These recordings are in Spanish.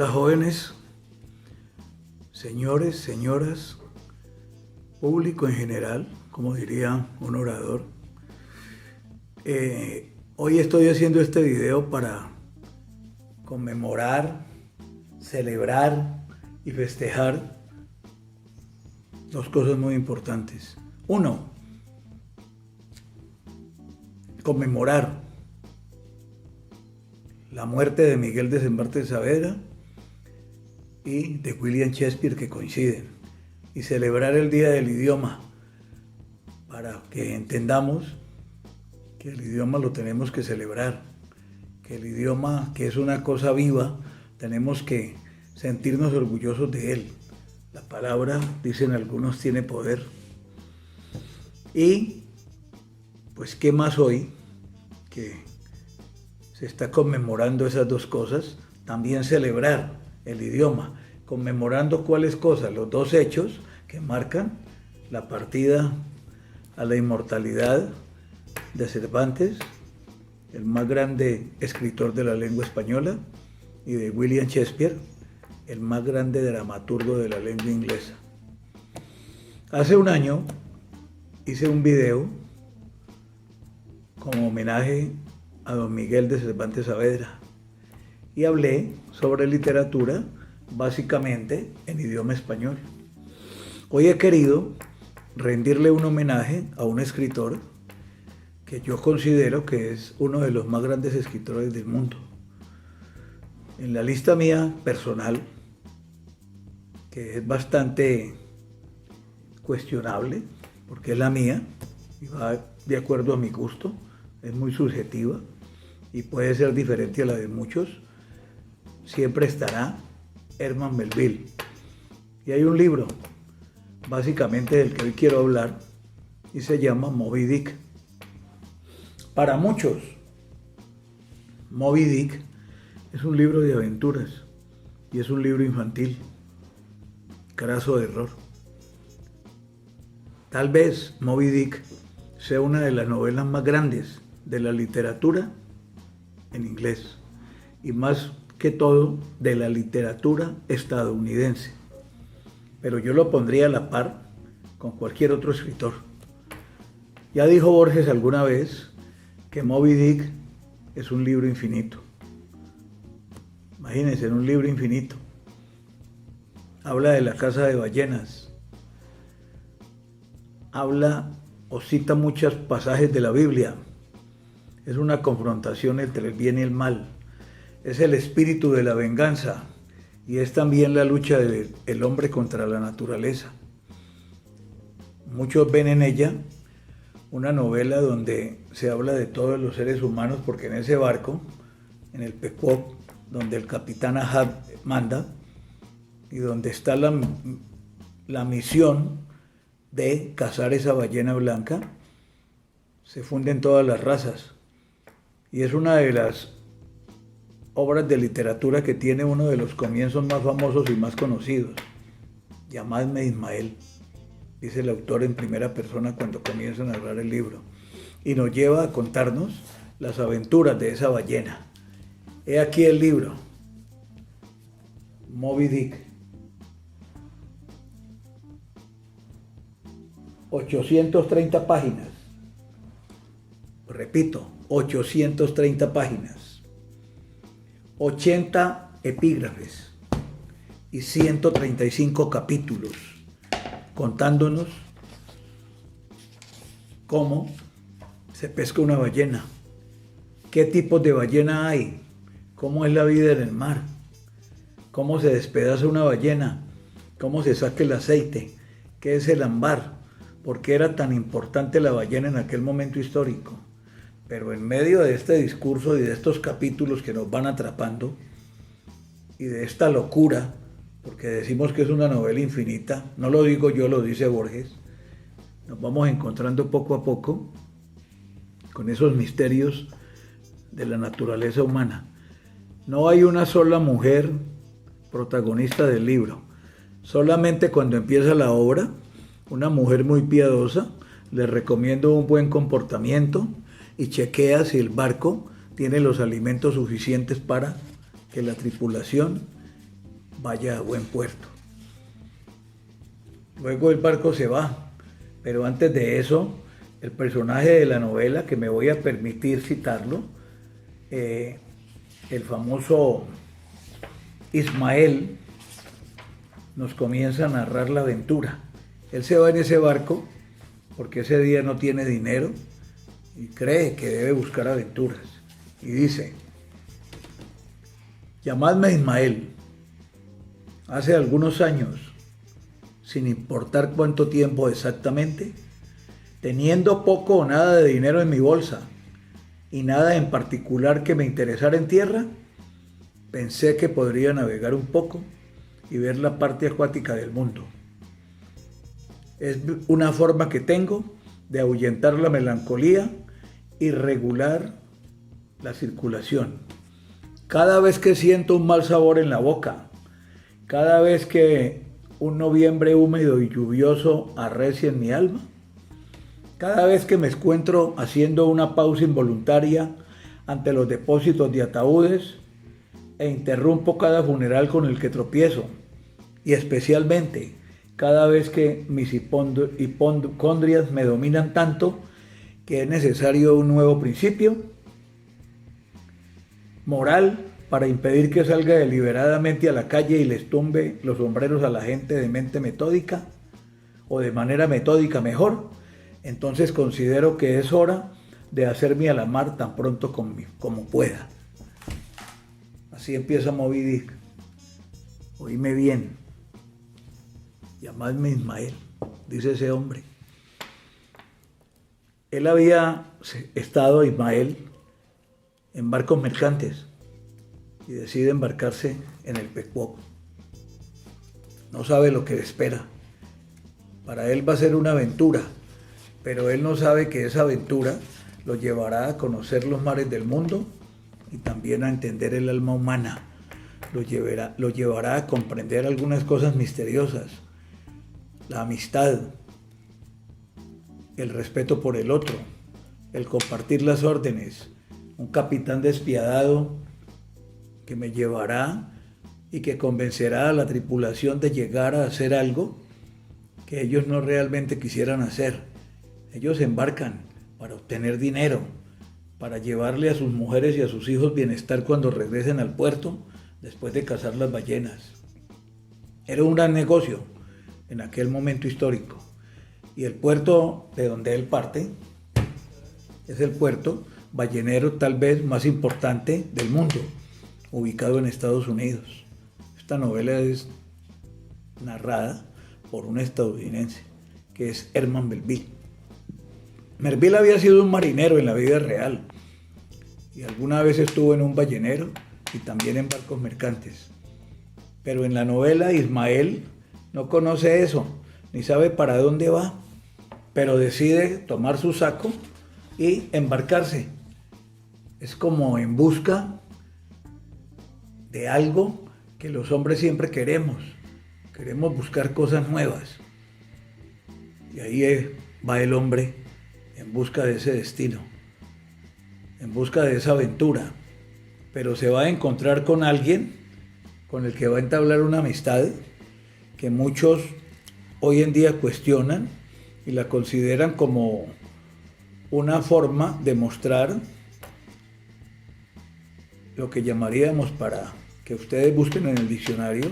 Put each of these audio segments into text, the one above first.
Hola jóvenes, señores, señoras, público en general, como diría un orador. Hoy estoy haciendo este video para conmemorar, celebrar y festejar dos cosas muy importantes. Uno, conmemorar la muerte de Miguel de Cervantes Saavedra y de William Shakespeare, que coinciden, y celebrar el Día del Idioma para que entendamos que el idioma lo tenemos que celebrar, que el idioma, que es una cosa viva, tenemos que sentirnos orgullosos de él. La palabra, dicen algunos, tiene poder. Y pues qué más hoy que se está conmemorando esas dos cosas, también celebrar el idioma, conmemorando cuáles cosas, los dos hechos que marcan la partida a la inmortalidad de Cervantes, el más grande escritor de la lengua española, y de William Shakespeare, el más grande dramaturgo de la lengua inglesa. Hace un año hice un video como homenaje a don Miguel de Cervantes Saavedra y hablé sobre literatura básicamente en idioma español. Hoy he querido rendirle un homenaje a un escritor que yo considero que es uno de los más grandes escritores del mundo. En la lista mía personal, que es bastante cuestionable, porque es la mía y va de acuerdo a mi gusto, es muy subjetiva y puede ser diferente a la de muchos, siempre estará Herman Melville. Y hay un libro, básicamente del que hoy quiero hablar, y se llama Moby Dick. Para muchos, Moby Dick es un libro de aventuras y es un libro infantil. Craso error. Tal vez Moby Dick sea una de las novelas más grandes de la literatura en inglés y más que todo de la literatura estadounidense. Pero yo lo pondría a la par con cualquier otro escritor. Ya dijo Borges alguna vez que Moby Dick es un libro infinito. Imagínense, en un libro infinito. Habla de la caza de ballenas. Habla o cita muchos pasajes de la Biblia. Es una confrontación entre el bien y el mal. Es el espíritu de la venganza y es también la lucha del hombre contra la naturaleza. Muchos ven en ella una novela donde se habla de todos los seres humanos, porque en ese barco, en el Pequod, donde el capitán Ahab manda y donde está la misión de cazar esa ballena blanca, se funden todas las razas. Y es una de las obras de literatura que tiene uno de los comienzos más famosos y más conocidos. Llamadme Ismael, dice el autor en primera persona cuando comienza a narrar el libro. Y nos lleva a contarnos las aventuras de esa ballena. He aquí el libro, Moby Dick. 830 páginas. Repito, 830 páginas. 80 epígrafes y 135 capítulos, contándonos cómo se pesca una ballena, qué tipos de ballena hay, cómo es la vida en el mar, cómo se despedaza una ballena, cómo se saca el aceite, qué es el ámbar, por qué era tan importante la ballena en aquel momento histórico. Pero en medio de este discurso y de estos capítulos que nos van atrapando y de esta locura, porque decimos que es una novela infinita, no lo digo yo, lo dice Borges, nos vamos encontrando poco a poco con esos misterios de la naturaleza humana. No hay una sola mujer protagonista del libro. Solamente cuando empieza la obra, una mujer muy piadosa le recomienda un buen comportamiento y chequea si el barco tiene los alimentos suficientes para que la tripulación vaya a buen puerto. Luego el barco se va, pero antes de eso, el personaje de la novela, que me voy a permitir citarlo, el famoso Ismael, nos comienza a narrar la aventura. Él se va en ese barco porque ese día no tiene dinero y cree que debe buscar aventuras. Y dice: llamadme Ismael. Hace algunos años, sin importar cuánto tiempo exactamente, teniendo poco o nada de dinero en mi bolsa y nada en particular que me interesara en tierra, pensé que podría navegar un poco y ver la parte acuática del mundo. Es una forma que tengo de ahuyentar la melancolía y regular la circulación. Cada vez que siento un mal sabor en la boca, cada vez que un noviembre húmedo y lluvioso arrecia en mi alma, cada vez que me encuentro haciendo una pausa involuntaria ante los depósitos de ataúdes e interrumpo cada funeral con el que tropiezo, y especialmente cada vez que mis hipocondrias me dominan tanto que es necesario un nuevo principio moral para impedir que salga deliberadamente a la calle y les tumbe los sombreros a la gente de mente metódica, o de manera metódica mejor, entonces considero que es hora de hacerme a la mar tan pronto como pueda. Así empieza Moby Dick. Oíme bien. Llamadme Ismael, dice ese hombre. Él había estado, Ismael, en barcos mercantes y decide embarcarse en el Pequod. No sabe lo que le espera. Para él va a ser una aventura, pero él no sabe que esa aventura lo llevará a conocer los mares del mundo y también a entender el alma humana. Lo llevará a comprender algunas cosas misteriosas: la amistad, el respeto por el otro, el compartir las órdenes, un capitán despiadado que me llevará y que convencerá a la tripulación de llegar a hacer algo que ellos no realmente quisieran hacer. Ellos se embarcan para obtener dinero, para llevarle a sus mujeres y a sus hijos bienestar cuando regresen al puerto después de cazar las ballenas. Era un gran negocio en aquel momento histórico, y el puerto de donde él parte es el puerto ballenero tal vez más importante del mundo, ubicado en Estados Unidos. Esta novela es narrada por un estadounidense que es Herman Melville. Melville había sido un marinero en la vida real y alguna vez estuvo en un ballenero y también en barcos mercantes, pero en la novela Ismael no conoce eso, ni sabe para dónde va, pero decide tomar su saco y embarcarse. Es como en busca de algo que los hombres siempre queremos. Queremos buscar cosas nuevas. Y ahí va el hombre en busca de ese destino, en busca de esa aventura. Pero se va a encontrar con alguien con el que va a entablar una amistad que muchos hoy en día cuestionan y la consideran como una forma de mostrar lo que llamaríamos, para que ustedes busquen en el diccionario,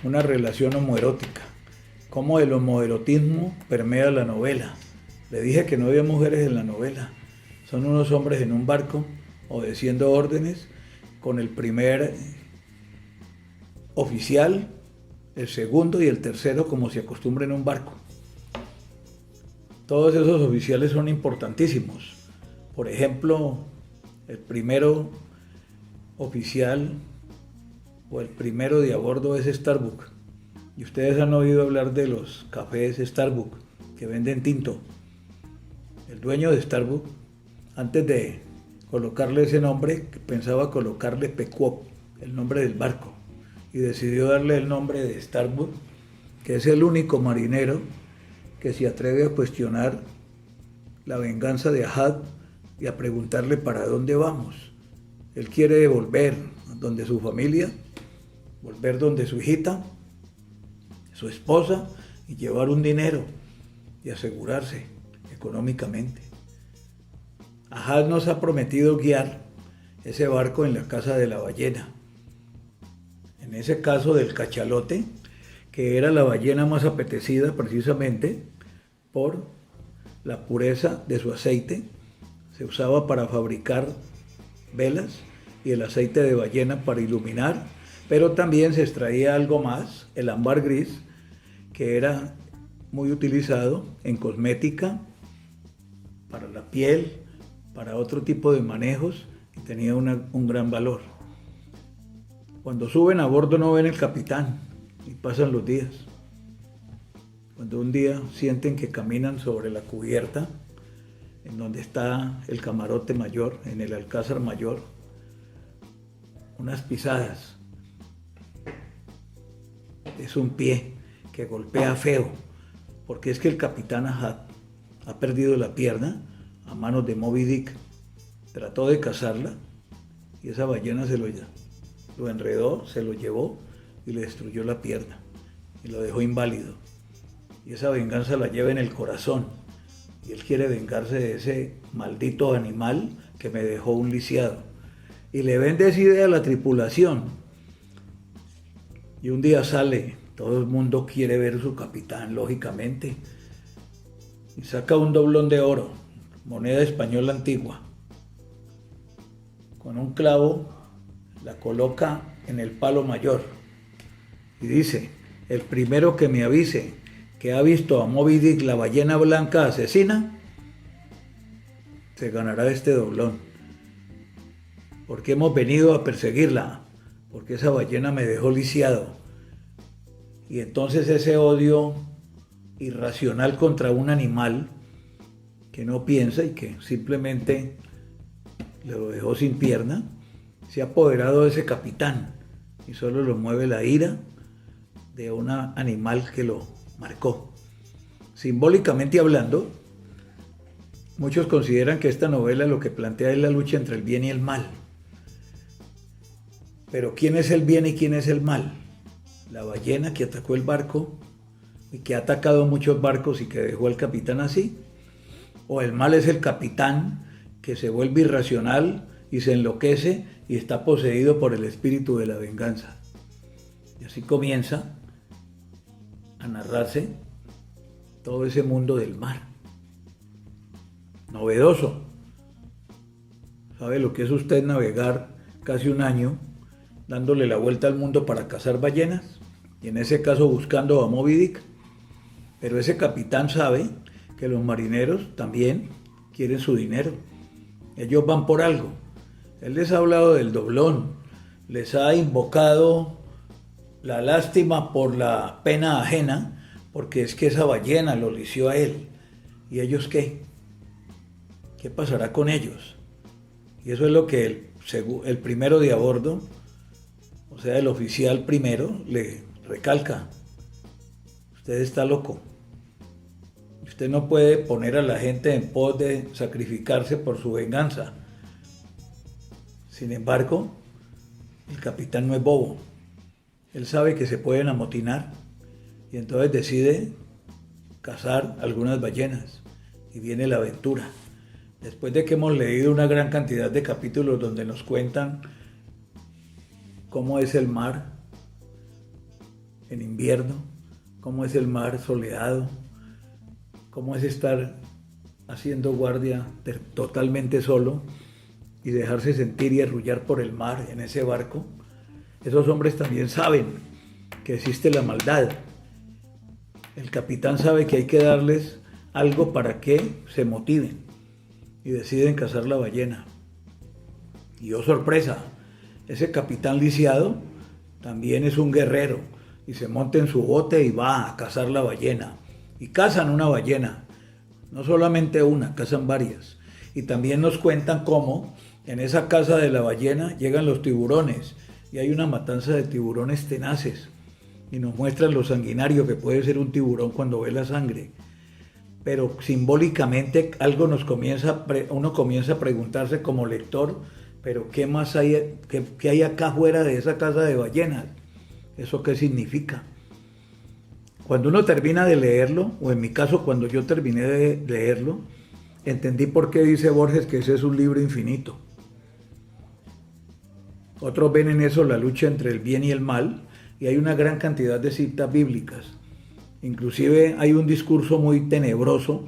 una relación homoerótica. Cómo el homoerotismo permea la novela. Le dije que no había mujeres en la novela. Son unos hombres en un barco obedeciendo órdenes con el primer oficial, el segundo y el tercero, como se acostumbra en un barco. Todos esos oficiales son importantísimos. Por ejemplo, el primero oficial o el primero de a bordo es Starbucks. Y ustedes han oído hablar de los cafés Starbucks que venden tinto. El dueño de Starbucks, antes de colocarle ese nombre, pensaba colocarle Pequod, el nombre del barco, y decidió darle el nombre de Starbucks, que es el único marinero que se atreve a cuestionar la venganza de Ahab y a preguntarle para dónde vamos. Él quiere volver donde su familia volver donde su hijita, su esposa, y llevar un dinero y asegurarse económicamente. Ahaz nos ha prometido guiar ese barco en la casa de la ballena. En ese caso del cachalote, que era la ballena más apetecida precisamente por la pureza de su aceite, se usaba para fabricar velas y el aceite de ballena para iluminar, pero también se extraía algo más, el ámbar gris, que era muy utilizado en cosmética, para la piel, para otro tipo de manejos, y tenía un gran valor. Cuando suben a bordo no ven el capitán y pasan los días. Cuando un día sienten que caminan sobre la cubierta, en donde está el camarote mayor, en el alcázar mayor, unas pisadas. Es un pie que golpea feo, porque es que el capitán Ahab ha perdido la pierna a manos de Moby Dick. Trató de cazarla y esa ballena lo enredó, se lo llevó y le destruyó la pierna y lo dejó inválido. Y esa venganza la lleva en el corazón y él quiere vengarse de ese maldito animal que me dejó un lisiado. Y le vende esa idea a la tripulación. Y un día sale, todo el mundo quiere ver a su capitán, lógicamente, y saca un doblón de oro, moneda española antigua. Con un clavo la coloca en el palo mayor y dice: el primero que me avise que ha visto a Moby Dick, la ballena blanca asesina, se ganará este doblón. Porque hemos venido a perseguirla, porque esa ballena me dejó lisiado. Y entonces ese odio irracional contra un animal que no piensa y que simplemente lo dejó sin pierna, se ha apoderado de ese capitán y solo lo mueve la ira de un animal que lo marcó. Simbólicamente hablando, muchos consideran que esta novela lo que plantea es la lucha entre el bien y el mal. Pero ¿quién es el bien y quién es el mal? La ballena que atacó el barco y que ha atacado muchos barcos y que dejó al capitán así, o el mal es el capitán que se vuelve irracional y se enloquece y está poseído por el espíritu de la venganza. Y así comienza a narrarse todo ese mundo del mar. Novedoso. ¿Sabe lo que es usted navegar casi un año dándole la vuelta al mundo para cazar ballenas? Y en ese caso buscando a Moby Dick. Pero ese capitán sabe que los marineros también quieren su dinero. Ellos van por algo. Él les ha hablado del doblón, les ha invocado la lástima por la pena ajena, porque es que esa ballena lo lició a él. ¿Y ellos qué? ¿Qué pasará con ellos? Y eso es lo que el primero de a bordo, o sea, el oficial primero, le recalca. Usted está loco. Usted no puede poner a la gente en pos de sacrificarse por su venganza. Sin embargo, el capitán no es bobo. Él sabe que se pueden amotinar y entonces decide cazar algunas ballenas y viene la aventura. Después de que hemos leído una gran cantidad de capítulos donde nos cuentan cómo es el mar en invierno, cómo es el mar soleado, cómo es estar haciendo guardia totalmente solo y dejarse sentir y arrullar por el mar en ese barco. Esos hombres también saben que existe la maldad. El capitán sabe que hay que darles algo para que se motiven y deciden cazar la ballena. Y oh sorpresa, ese capitán lisiado también es un guerrero y se monta en su bote y va a cazar la ballena. Y cazan una ballena, no solamente una, cazan varias. Y también nos cuentan cómo en esa caza de la ballena llegan los tiburones y hay una matanza de tiburones tenaces. Y nos muestran lo sanguinario que puede ser un tiburón cuando ve la sangre. Pero simbólicamente uno comienza a preguntarse como lector, pero ¿qué más hay, qué hay acá afuera de esa caza de ballenas? ¿Eso qué significa? Cuando uno termina de leerlo, o en mi caso cuando yo terminé de leerlo, entendí por qué dice Borges que ese es un libro infinito. Otros ven en eso la lucha entre el bien y el mal, y hay una gran cantidad de citas bíblicas. Inclusive hay un discurso muy tenebroso,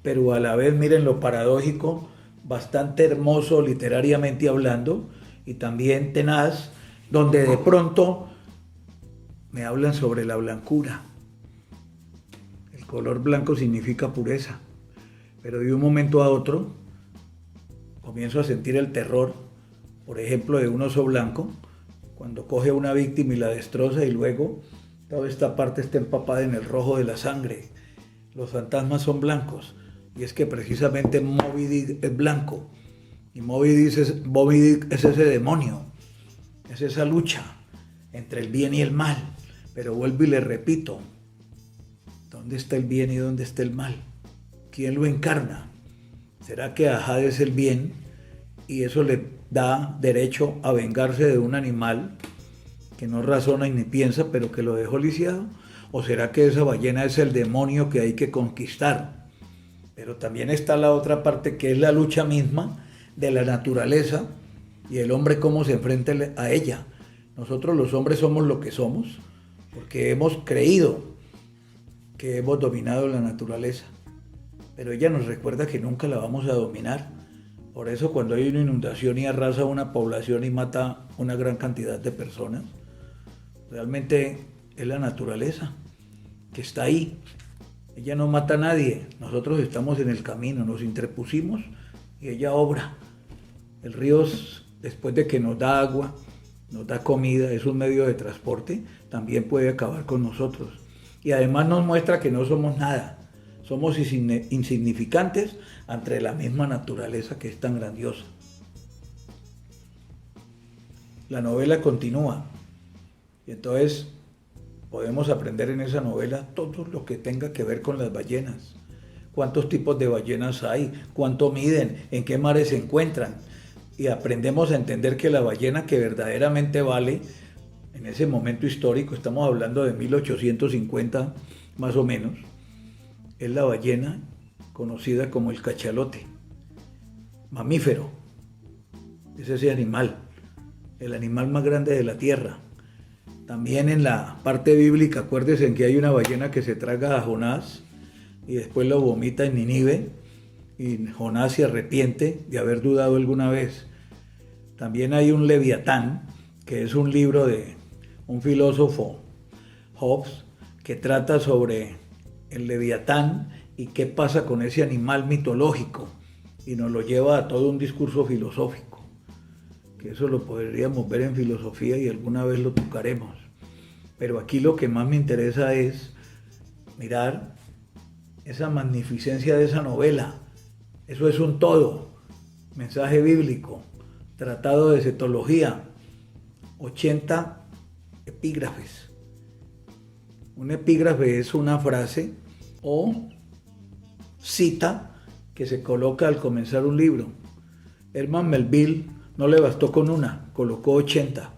pero a la vez, miren lo paradójico, bastante hermoso literariamente hablando, y también tenaz, donde de pronto me hablan sobre la blancura. El color blanco significa pureza, pero de un momento a otro comienzo a sentir el terror, por ejemplo, de un oso blanco, cuando coge a una víctima y la destroza y luego toda esta parte está empapada en el rojo de la sangre. Los fantasmas son blancos, y es que precisamente Moby Dick es blanco, y Moby Dick es ese demonio, es esa lucha entre el bien y el mal. Pero vuelvo y le repito, ¿dónde está el bien y dónde está el mal? ¿Quién lo encarna? ¿Será que Ahad es el bien y eso le da derecho a vengarse de un animal que no razona y ni piensa, pero que lo dejó lisiado? ¿O será que esa ballena es el demonio que hay que conquistar? Pero también está la otra parte, que es la lucha misma de la naturaleza y el hombre cómo se enfrenta a ella. Nosotros los hombres somos lo que somos porque hemos creído que hemos dominado la naturaleza, pero ella nos recuerda que nunca la vamos a dominar. Por eso cuando hay una inundación y arrasa una población y mata una gran cantidad de personas, realmente es la naturaleza que está ahí. Ella no mata a nadie, nosotros estamos en el camino, nos interpusimos y ella obra. El río, después de que nos da agua, nos da comida, es un medio de transporte, también puede acabar con nosotros. Y además nos muestra que no somos nada. Somos insignificantes ante la misma naturaleza que es tan grandiosa. La novela continúa y entonces podemos aprender en esa novela todo lo que tenga que ver con las ballenas. ¿Cuántos tipos de ballenas hay? ¿Cuánto miden? ¿En qué mares se encuentran? Y aprendemos a entender que la ballena que verdaderamente vale en ese momento histórico, estamos hablando de 1850 más o menos, es la ballena conocida como el cachalote, mamífero, es ese animal, el animal más grande de la tierra. También en la parte bíblica, acuérdense en que hay una ballena que se traga a Jonás y después lo vomita en Nínive, y Jonás se arrepiente de haber dudado alguna vez. También hay un Leviatán, que es un libro de un filósofo, Hobbes, que trata sobre el Leviatán y qué pasa con ese animal mitológico, y nos lo lleva a todo un discurso filosófico, que eso lo podríamos ver en filosofía y alguna vez lo tocaremos. Pero aquí lo que más me interesa es mirar esa magnificencia de esa novela. Eso es un todo, mensaje bíblico, tratado de cetología, 80 epígrafes. Un epígrafe es una frase o cita que se coloca al comenzar un libro. Herman Melville no le bastó con una, colocó 80.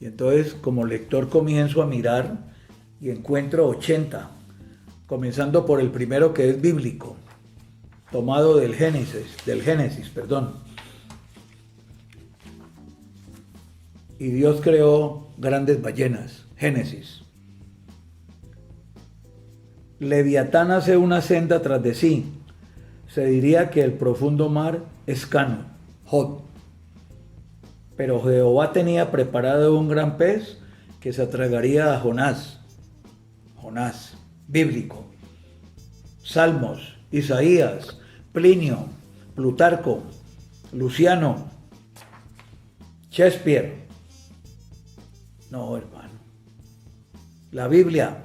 Y entonces como lector comienzo a mirar y encuentro 80, comenzando por el primero que es bíblico, tomado del Génesis. Y Dios creó grandes ballenas, Génesis. Leviatán hace una senda tras de sí. Se diría que el profundo mar es Cano, Jod. Pero Jehová tenía preparado un gran pez que se tragaría a Jonás. Jonás, bíblico. Salmos, Isaías, Plinio, Plutarco, Luciano, Shakespeare. No, hermano. La Biblia,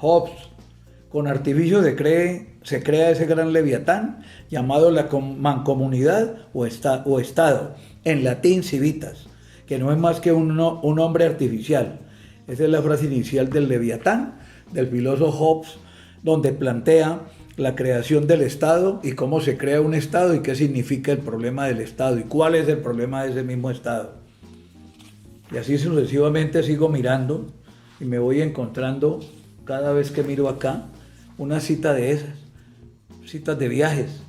Hobbes. Con artificio se crea ese gran leviatán llamado la mancomunidad o estado, en latín civitas, que no es más que un hombre artificial. Esa es la frase inicial del leviatán, del filósofo Hobbes, donde plantea la creación del Estado y cómo se crea un Estado y qué significa el problema del Estado y cuál es el problema de ese mismo Estado. Y así sucesivamente sigo mirando y me voy encontrando cada vez que miro acá una cita de esas, citas de viajes,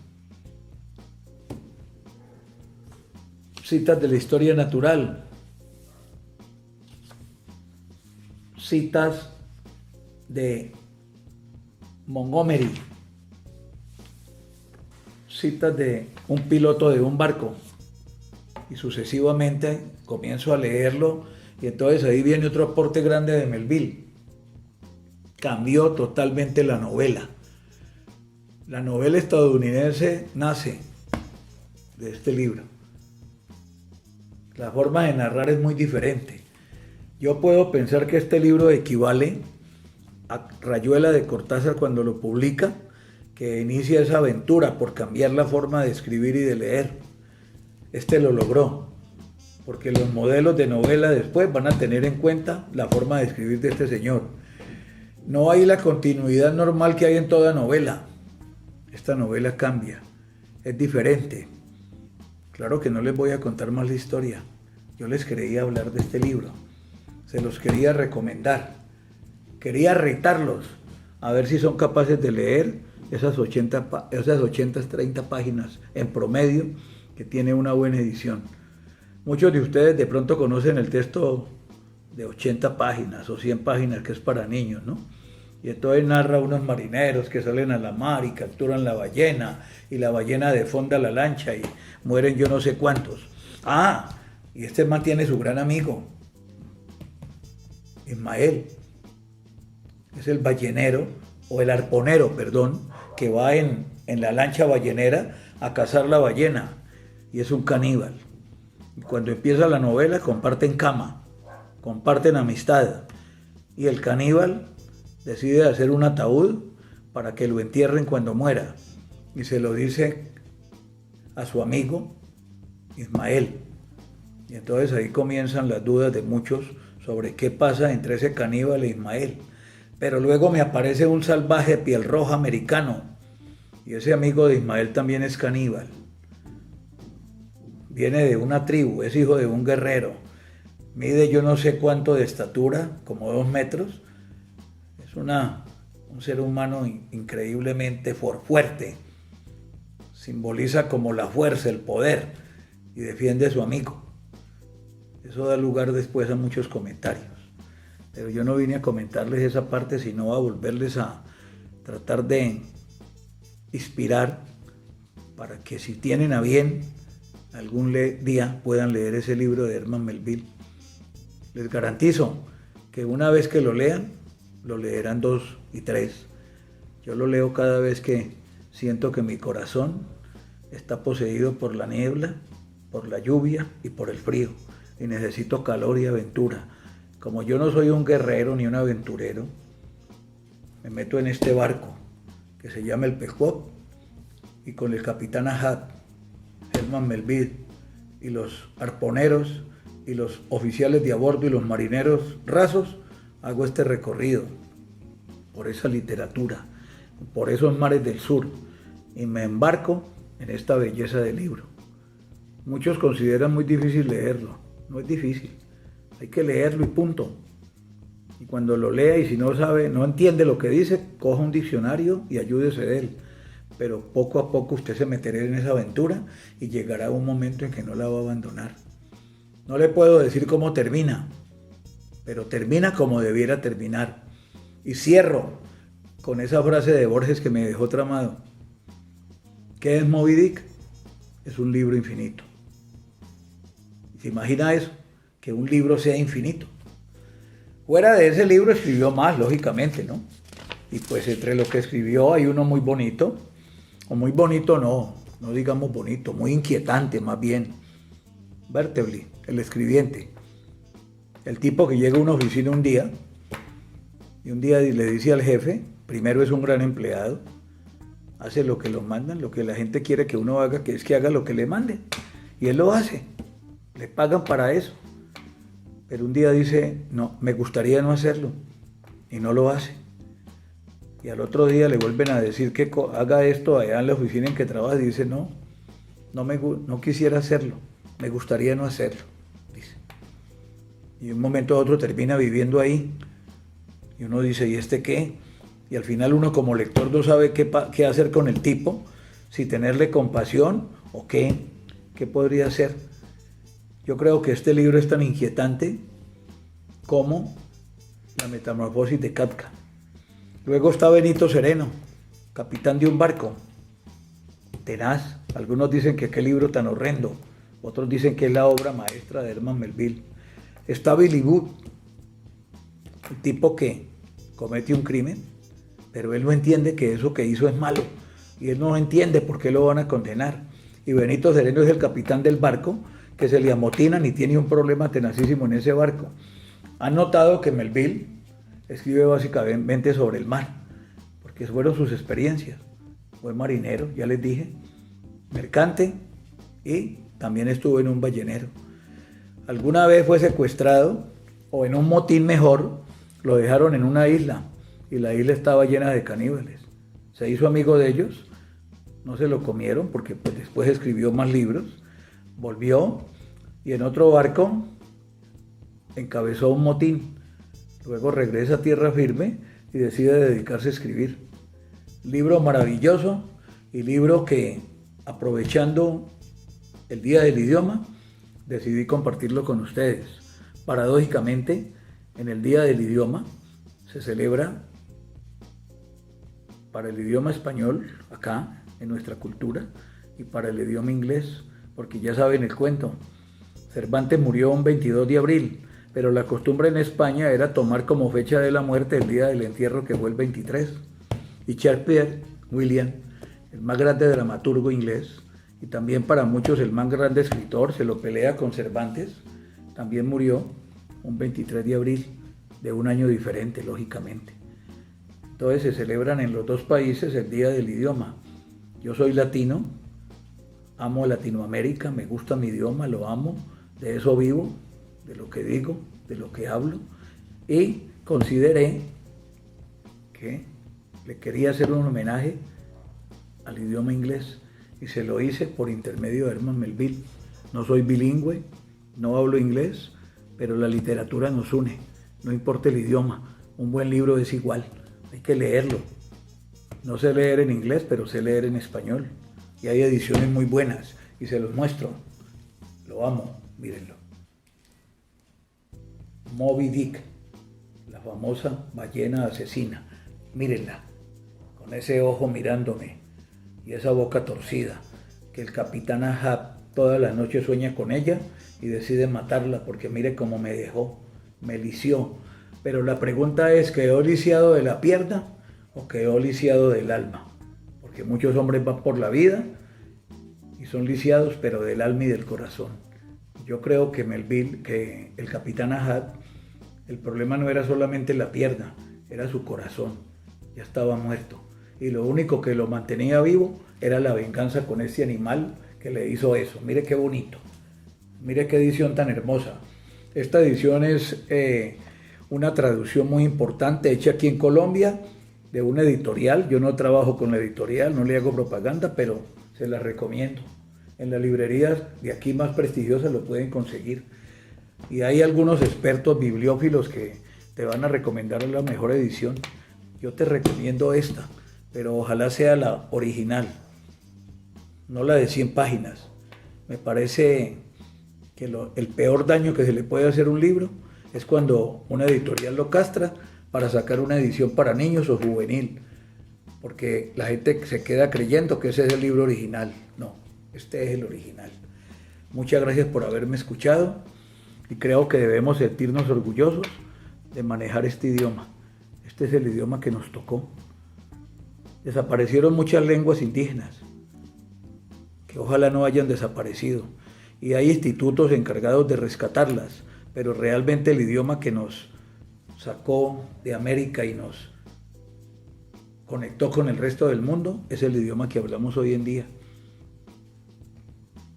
citas de la historia natural, citas de Montgomery, citas de un piloto de un barco, y sucesivamente comienzo a leerlo, y entonces ahí viene otro aporte grande de Melville. Cambió totalmente la novela. La novela estadounidense nace de este libro. La forma de narrar es muy diferente. Yo puedo pensar que este libro equivale a Rayuela de Cortázar cuando lo publica, que inicia esa aventura por cambiar la forma de escribir y de leer. Este lo logró, porque los modelos de novela después van a tener en cuenta la forma de escribir de este señor. No hay la continuidad normal que hay en toda novela. Esta novela cambia, es diferente. Claro que no les voy a contar más la historia. Yo les quería hablar de este libro. Se los quería recomendar. Quería retarlos a ver si son capaces de leer esas 30 páginas en promedio que tiene una buena edición. Muchos de ustedes de pronto conocen el texto de 80 páginas o 100 páginas que es para niños, ¿no? Y entonces narra unos marineros que salen a la mar y capturan la ballena, y la ballena defonda la lancha y mueren yo no sé cuántos. Ah, y este man tiene su gran amigo, Ismael. Es el ballenero, o el arponero, perdón, que va en la lancha ballenera a cazar la ballena, y es un caníbal. Y cuando empieza la novela comparten cama, comparten amistad, y el caníbal decide hacer un ataúd para que lo entierren cuando muera, y se lo dice a su amigo Ismael. Y entonces ahí comienzan las dudas de muchos sobre qué pasa entre ese caníbal e Ismael. Pero luego me aparece un salvaje piel roja americano, y ese amigo de Ismael también es caníbal. Viene de una tribu, es hijo de un guerrero, mide yo no sé cuánto de estatura, como 2 metros. Es un ser humano increíblemente fuerte. Simboliza como la fuerza, el poder, y defiende a su amigo. Eso da lugar después a muchos comentarios. Pero yo no vine a comentarles esa parte, sino a volverles a tratar de inspirar para que si tienen a bien algún día puedan leer ese libro de Herman Melville. Les garantizo que una vez que lo lean, lo leerán 2 y 3. Yo lo leo cada vez que siento que mi corazón está poseído por la niebla, por la lluvia y por el frío, y necesito calor y aventura. Como yo no soy un guerrero ni un aventurero, me meto en este barco que se llama el Pequod, y con el capitán Ahab, Herman Melville, y los arponeros y los oficiales de a bordo y los marineros rasos, hago este recorrido por esa literatura, por esos mares del sur, y me embarco en esta belleza del libro. Muchos consideran muy difícil leerlo. No es difícil, hay que leerlo y punto. Y cuando lo lea, y si no sabe, no entiende lo que dice, coja un diccionario y ayúdese de él. Pero poco a poco usted se meterá en esa aventura y llegará un momento en que no la va a abandonar. No le puedo decir cómo termina, pero termina como debiera terminar. Y cierro con esa frase de Borges que me dejó tramado. ¿Qué es Moby Dick? Es un libro infinito. ¿Se imagina eso? Que un libro sea infinito. Fuera de ese libro escribió más, lógicamente, ¿no? Y pues entre lo que escribió hay uno muy bonito, o muy bonito no digamos bonito, muy inquietante más bien. Bertelsmann, el escribiente. El tipo que llega a una oficina un día, y un día le dice al jefe, primero es un gran empleado, hace lo que lo mandan, lo que la gente quiere que uno haga, que es que haga lo que le manden. Y él lo hace, le pagan para eso. Pero un día dice, no, me gustaría no hacerlo, y no lo hace. Y al otro día le vuelven a decir que haga esto allá en la oficina en que trabaja, y dice, no quisiera hacerlo, me gustaría no hacerlo, dice. Y de un momento a otro termina viviendo ahí, Y uno dice, ¿y este qué? Y al final uno como lector no sabe qué hacer con el tipo, si tenerle compasión o qué podría hacer. Yo creo que este libro es tan inquietante como La metamorfosis de Kafka. Luego está Benito Sereno, capitán de un barco, tenaz. Algunos dicen que qué libro tan horrendo, otros dicen que es la obra maestra de Herman Melville. Está Billy Wood, un tipo que comete un crimen, pero él no entiende que eso que hizo es malo, y él no entiende por qué lo van a condenar. Y Benito Sereno es el capitán del barco, que se le amotinan y tiene un problema tenacísimo en ese barco. Han notado que Melville escribe básicamente sobre el mar, porque fueron sus experiencias. Fue marinero, ya les dije, mercante, y también estuvo en un ballenero. Alguna vez fue secuestrado, o en un motín mejor, lo dejaron en una isla, y la isla estaba llena de caníbales. Se hizo amigo de ellos, no se lo comieron, porque pues, después escribió más libros, volvió, y en otro barco encabezó un motín. Luego regresa a tierra firme y decide dedicarse a escribir. Libro maravilloso, y libro que, aprovechando el Día del Idioma, decidí compartirlo con ustedes. Paradójicamente, en el Día del Idioma se celebra para el idioma español, acá, en nuestra cultura, y para el idioma inglés, porque ya saben el cuento. Cervantes murió un 22 de abril, pero la costumbre en España era tomar como fecha de la muerte el día del entierro, que fue el 23. Y Shakespeare, William, el más grande dramaturgo inglés, y también para muchos el más grande escritor, se lo pelea con Cervantes, también murió un 23 de abril, de un año diferente, lógicamente. Entonces se celebran en los dos países el Día del Idioma. Yo soy latino, amo Latinoamérica, me gusta mi idioma, lo amo, de eso vivo, de lo que digo, de lo que hablo, y consideré que le quería hacer un homenaje al idioma inglés, y se lo hice por intermedio de Herman Melville. No soy bilingüe, no hablo inglés, pero la literatura nos une, no importa el idioma, un buen libro es igual, hay que leerlo. No sé leer en inglés, pero sé leer en español, y hay ediciones muy buenas, y se los muestro. Lo amo, mírenlo. Moby Dick, la famosa ballena asesina. Mírenla, con ese ojo mirándome y esa boca torcida, que el capitán Ahab toda la noche sueña con ella y decide matarla porque mire cómo me dejó, me lició. Pero la pregunta es, ¿quedó lisiado de la pierna o quedó lisiado del alma? Porque muchos hombres van por la vida y son lisiados, pero del alma y del corazón. Yo creo que Melville, que el capitán Ahab, el problema no era solamente la pierna, era su corazón. Ya estaba muerto. Y lo único que lo mantenía vivo era la venganza con ese animal que le hizo eso. Mire qué bonito. Mire qué edición tan hermosa. Esta edición es una traducción muy importante hecha aquí en Colombia de una editorial. Yo no trabajo con la editorial, no le hago propaganda, pero se la recomiendo. En las librerías de aquí más prestigiosas lo pueden conseguir. Y hay algunos expertos bibliófilos que te van a recomendar la mejor edición. Yo te recomiendo esta, pero ojalá sea la original, no la de 100 páginas. Me parece que el peor daño que se le puede hacer a un libro es cuando una editorial lo castra para sacar una edición para niños o juvenil, porque la gente se queda creyendo que ese es el libro original. No, este es el original. Muchas gracias por haberme escuchado y creo que debemos sentirnos orgullosos de manejar este idioma. Este es el idioma que nos tocó. Desaparecieron muchas lenguas indígenas, que ojalá no hayan desaparecido, y hay institutos encargados de rescatarlas, pero realmente el idioma que nos sacó de América y nos conectó con el resto del mundo es el idioma que hablamos hoy en día.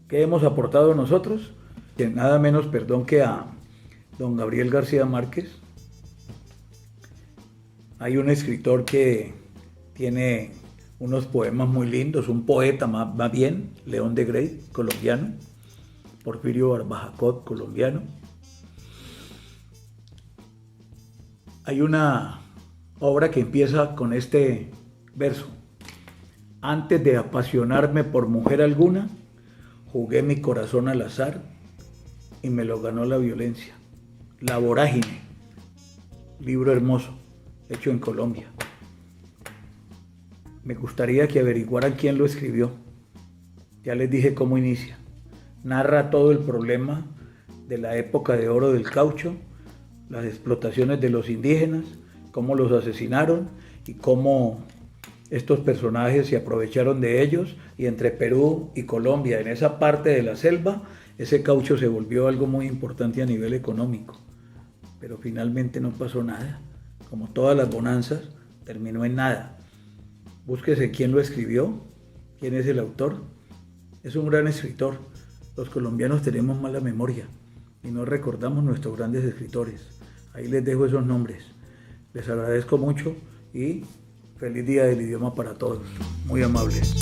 ¿Qué hemos aportado nosotros? Que nada menos, que a don Gabriel García Márquez. Hay un escritor que tiene unos poemas muy lindos, un poeta más bien, León de Grey, colombiano, Porfirio Barbajacot, colombiano. Hay una Obra que empieza con este verso. Antes de apasionarme por mujer alguna, jugué mi corazón al azar y me lo ganó la violencia. La vorágine, libro hermoso, hecho en Colombia. Me gustaría que averiguaran quién lo escribió. Ya les dije cómo inicia. Narra todo el problema de la época de oro del caucho, las explotaciones de los indígenas, cómo los asesinaron y cómo estos personajes se aprovecharon de ellos, y entre Perú y Colombia, en esa parte de la selva, ese caucho se volvió algo muy importante a nivel económico. Pero finalmente no pasó nada. Como todas las bonanzas, terminó en nada. Búsquese quién lo escribió, quién es el autor. Es un gran escritor. Los colombianos tenemos mala memoria y no recordamos nuestros grandes escritores. Ahí les dejo esos nombres. Les agradezco mucho y feliz día del idioma para todos. Muy amables.